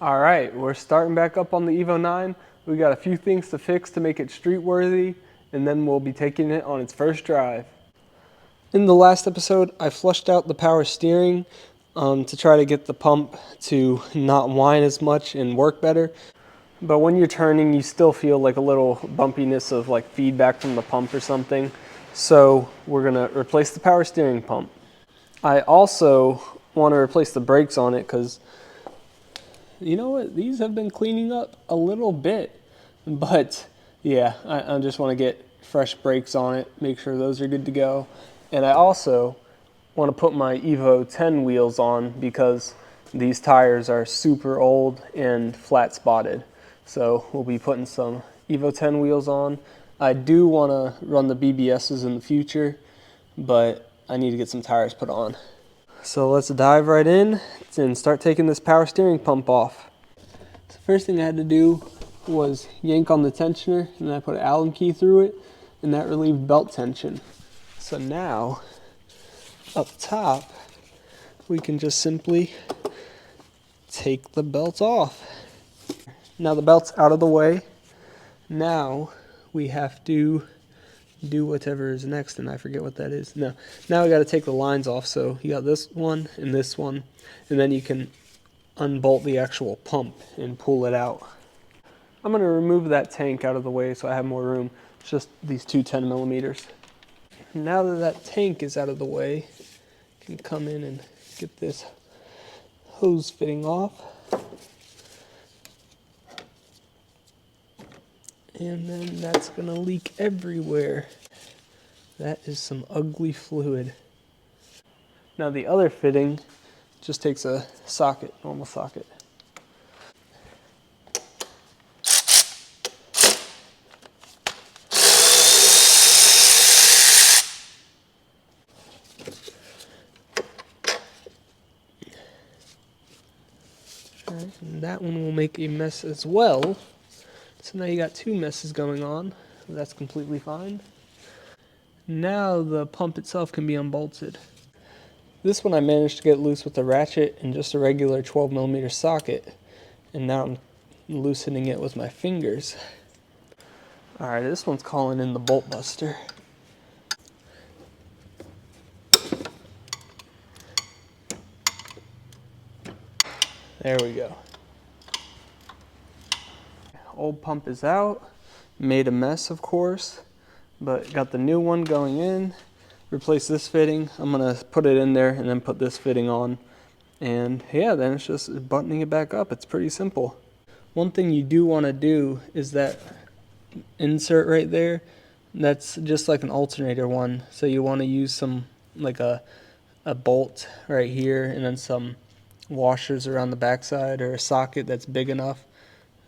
All right, we're starting back up on the Evo 9. We got a few things to fix to make it street worthy, and then we'll be taking it on its first drive. In the last episode, I flushed out the power steering to try to get the pump to not whine as much and work better. But when you're turning, you still feel like a little bumpiness of like feedback from the pump or something. So we're gonna replace the power steering pump. I also want to replace the brakes on it because you know what? These have been cleaning up a little bit. But yeah, I just want to get fresh brakes on it, make sure those are good to go. And I also want to put my Evo 10 wheels on because these tires are super old and flat spotted. So we'll be putting some Evo 10 wheels on. I do want to run the BBSs in the future, but I need to get some tires put on. So let's dive right in and start taking this power steering pump off. The first thing I had to do was yank on the tensioner, and then I put an Allen key through it, and that relieved belt tension. So now, up top, we can just simply take the belt off. Now the belt's out of the way. Now we have to do whatever is next, and I forget what that is. No, now we got to take the lines off. So you got this one, and then you can unbolt the actual pump and pull it out. I'm going to remove that tank out of the way so I have more room. It's just these two 10 millimeters. Now that that tank is out of the way, I can come in and get this hose fitting off. And then that's going to leak everywhere. That is some ugly fluid. Now the other fitting just takes a socket, normal socket. And that one will make a mess as well. So now you got two messes going on. That's completely fine. Now the pump itself can be unbolted. This one I managed to get loose with a ratchet and just a regular 12 millimeter socket. And now I'm loosening it with my fingers. Alright, this one's calling in the bolt buster. There we go. Old pump is out. Made a mess, of course, but got the new one going in. Replace this fitting. I'm gonna put it in there and then put this fitting on. And yeah, then it's just buttoning it back up. It's pretty simple. One thing you do want to do is that insert right there. That's just like an alternator one. So you want to use some like a bolt right here and then some washers around the backside or a socket that's big enough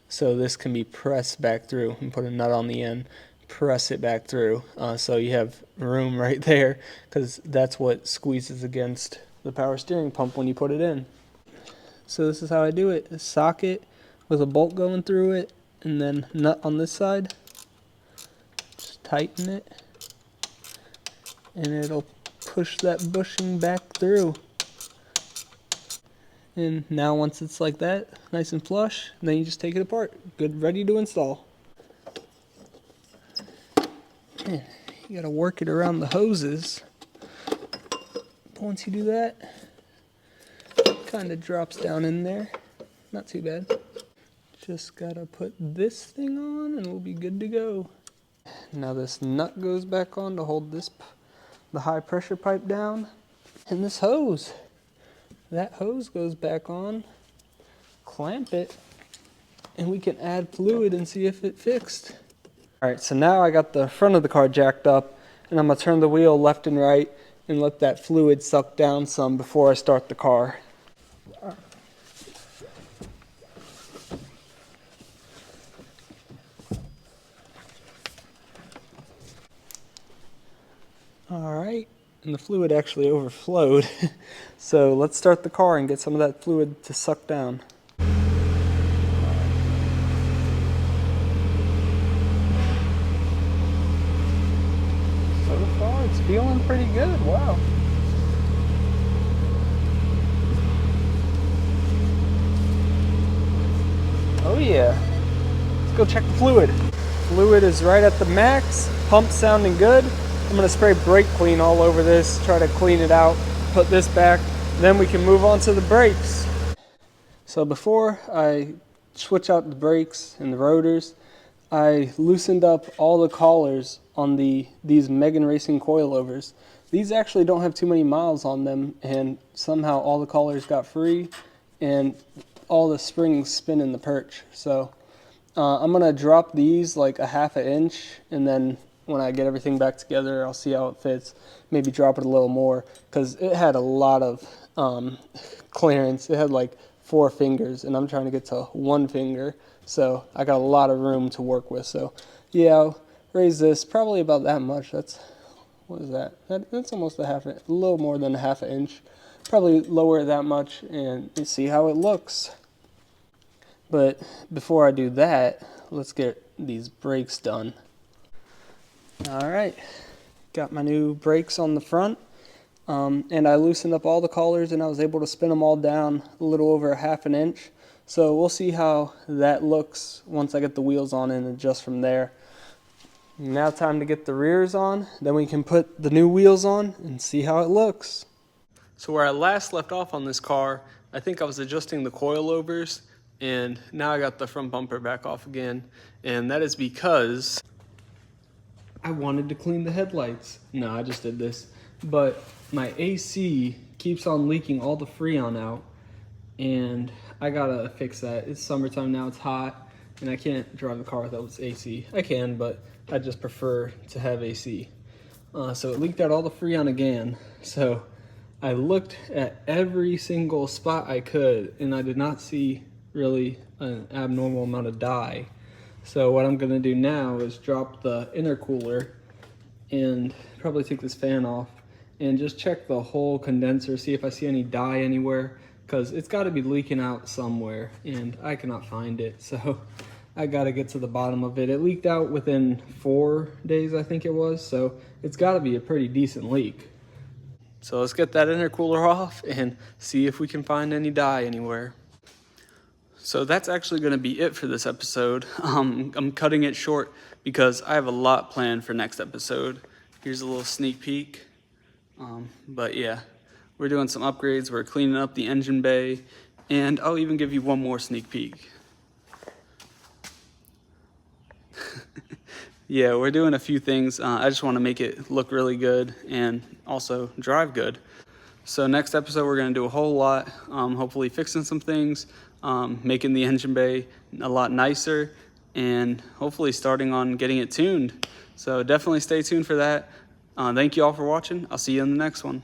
so this can be pressed back through, and put a nut on the end, press it back through so you have room right there, because that's what squeezes against the power steering pump when you put it in. So this is how I do it: a socket with a bolt going through it and then nut on this side, just tighten it and it'll push that bushing back through. And now once it's like that, nice and flush, then you just take it apart. Good, ready to install. Man, you gotta work it around the hoses. But once you do that, it kind of drops down in there. Not too bad. Just gotta put this thing on and we'll be good to go. Now this nut goes back on to hold the high pressure pipe down. And this hose. That hose goes back on, clamp it, and we can add fluid and see if it fixed. Alright, so now I got the front of the car jacked up, and I'm going to turn the wheel left and right and let that fluid suck down some before I start the car. Alright, and the fluid actually overflowed. So let's start the car and get some of that fluid to suck down. So far it's feeling pretty good, wow. Oh yeah. Let's go check the fluid. Fluid is right at the max. Pump sounding good. I'm gonna spray brake clean all over this, try to clean it out, put this back, then we can move on to the brakes. So before I switch out the brakes and the rotors, I loosened up all the collars on these Megan Racing coilovers. These actually don't have too many miles on them, and somehow all the collars got free and all the springs spin in the perch. So I'm gonna drop these like a ½ inch, and then when I get everything back together, I'll see how it fits. Maybe drop it a little more, because it had a lot of clearance. It had like 4 fingers, and I'm trying to get to 1 finger. So I got a lot of room to work with. So yeah, I'll raise this probably about that much. What is that? That's almost a little more than a ½ inch. Probably lower it that much and see how it looks. But before I do that, let's get these brakes done. All right, got my new brakes on the front. And I loosened up all the collars, and I was able to spin them all down a little over a ½ inch. So we'll see how that looks once I get the wheels on and adjust from there. Now time to get the rears on, then we can put the new wheels on and see how it looks. So where I last left off on this car, I think I was adjusting the coilovers, and now I got the front bumper back off again. And that is because I wanted to clean the headlights. No, I just did this. But my AC keeps on leaking all the Freon out, and I gotta fix that. It's summertime now, it's hot, and I can't drive the car without AC. I can, but I just prefer to have AC. So it leaked out all the Freon again. So I looked at every single spot I could, and I did not see really an abnormal amount of dye. So what I'm gonna do now is drop the intercooler and probably take this fan off and just check the whole condenser, see if I see any dye anywhere, because it's got to be leaking out somewhere and I cannot find it. So I got to get to the bottom of it. It leaked out within 4 days, I think it was, so it's got to be a pretty decent leak. So let's get that intercooler off and see if we can find any dye anywhere. So that's actually going to be it for this episode. I'm cutting it short because I have a lot planned for next episode. Here's a little sneak peek. But yeah, we're doing some upgrades. We're cleaning up the engine bay, and I'll even give you one more sneak peek. Yeah, we're doing a few things. I just want to make it look really good and also drive good. So next episode, we're going to do a whole lot, hopefully fixing some things, making the engine bay a lot nicer, and hopefully starting on getting it tuned. So definitely stay tuned for that. Thank you all for watching. I'll see you in the next one.